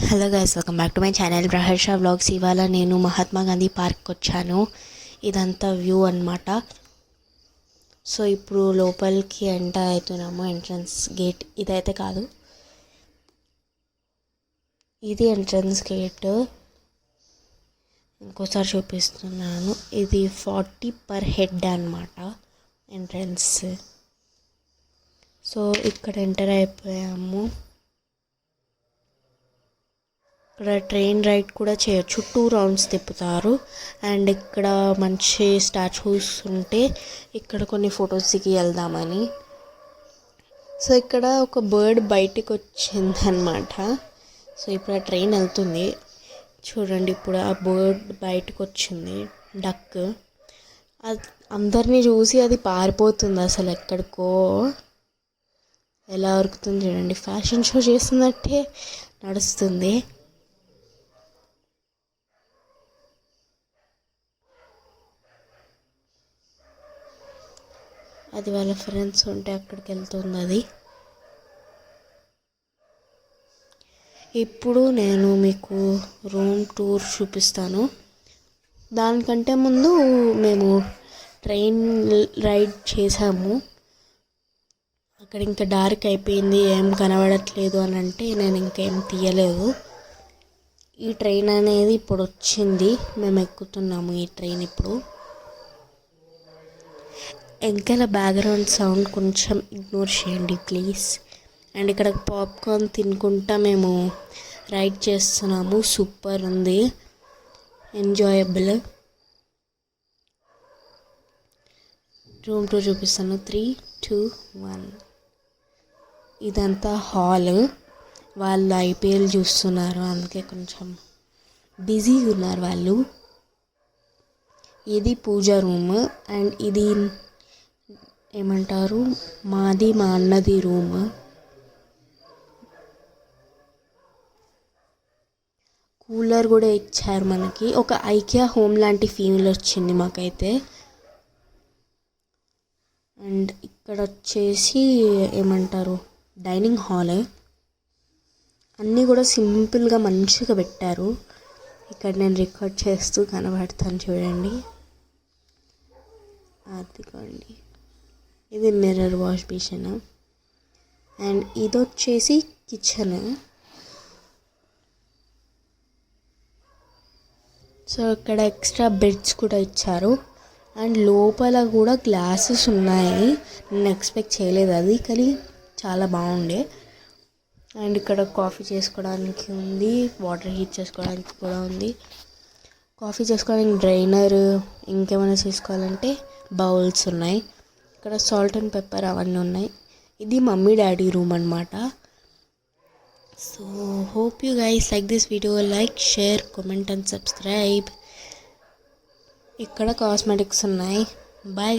Hello guys, welcome back to my channel Praharsha vlogs. ఇవాళ నేను మహాత్మా గాంధీ పార్క్కి వచ్చాను. ఇదంతా వ్యూ అన్నమాట. సో ఇప్పుడు లోపలికి ఎంటర్ అవుతున్నాము. ఎంట్రన్స్ గేట్ ఇదైతే కాదు, ఇది ఎంట్రన్స్ గేట్. ఇంకోసారి చూపిస్తున్నాను. ఇది 40 పర్ హెడ్ అన్నమాట ఎంట్రన్స్. సో ఇక్కడ ఎంటర్ అయిపోయాము. ఇక్కడ ట్రైన్ రైడ్ కూడా చేయొచ్చు, 2 రౌండ్స్ తిప్పుతారు. అండ్ ఇక్కడ మంచి స్టాచ్యూస్ ఉంటే ఇక్కడ కొన్ని ఫొటోస్ దిగి వెళ్దామని. సో ఇక్కడ ఒక బర్డ్ బయటికి వచ్చింది అనమాట. సో ఇప్పుడు ఆ ట్రైన్ వెళ్తుంది చూడండి. ఇప్పుడు ఆ బర్డ్ బయటకు వచ్చింది, డక్. అందరినీ చూసి అది పారిపోతుంది అసలు ఎక్కడికో. ఎలా ఉరుకుతుంది చూడండి, ఫ్యాషన్ షో చేస్తున్నట్టే నడుస్తుంది. అది వాళ్ళ ఫ్రెండ్స్ ఉంటే అక్కడికి వెళ్తుంది అది. ఇప్పుడు నేను మీకు రూమ్ టూర్ చూపిస్తాను. దానికంటే ముందు మేము ట్రైన్ రైడ్ చేసాము. అక్కడ ఇంకా డార్క్ అయిపోయింది, ఏం కనబడట్లేదు అని అంటే నేను ఇంకేం తీయలేదు. ఈ ట్రైన్ అనేది ఇప్పుడు వచ్చింది, మేము ఎక్కుతున్నాము ఈ ట్రైన్ ఇప్పుడు. వెనకాల బ్యాక్గ్రౌండ్ సౌండ్ కొంచెం ఇగ్నోర్ చేయండి ప్లీజ్. అండ్ ఇక్కడ పాప్కార్న్ తినుకుంటా మేము రైడ్ చేస్తున్నాము. సూపర్ ఉంది, ఎంజాయబుల్. రూమ్ టూర్ చూపిస్తాను. 3, 2, 1. ఇదంతా హాల్. వాళ్ళు ఐపీఎల్ చూస్తున్నారు, అందుకే కొంచెం బిజీగా ఉన్నారు వాళ్ళు. ఇది పూజ రూమ్. అండ్ ఇది ఏమంటారు, మాది మా అన్నది రూమ్. కూలర్ కూడా ఇచ్చారు మనకి. ఒక ఐకియా హోమ్ లాంటి ఫీల్ వచ్చింది మాకైతే. అండ్ ఇక్కడ వచ్చేసి ఏమంటారు, డైనింగ్ హాల్. అన్నీ కూడా సింపుల్గా మంచిగా పెట్టారు. ఇక్కడ నేను రికార్డ్ చేస్తూ కనబడతాను చూడండి. అదిగోండి, ఇది మిర్రర్ వాష్ బేసిన్. అండ్ ఇది వచ్చేసి కిచెన్. సో ఇక్కడ ఎక్స్ట్రా బెడ్స్ కూడా ఇచ్చారు. అండ్ లోపల కూడా గ్లాసెస్ ఉన్నాయి. నేను ఎక్స్పెక్ట్ చేయలేదు అది, కానీ చాలా బాగుండే. అండ్ ఇక్కడ కాఫీ చేసుకోవడానికి ఉంది, వాటర్ హీట్ చేసుకోవడానికి కూడా ఉంది. కాఫీ చేసుకోవడానికి డ్రైనర్, ఇంకేమైనా చేసుకోవాలంటే బౌల్స్ ఉన్నాయి. ఇక్కడ సాల్ట్ అండ్ పెప్పర్ అవన్నీ ఉన్నాయి. ఇది మమ్మీ డాడీ రూమ్ అన్నమాట. So hope you guys like this video. Like, share, comment and subscribe. ఇక్కడ కాస్మెటిక్స్ ఉన్నాయి. బాయ్.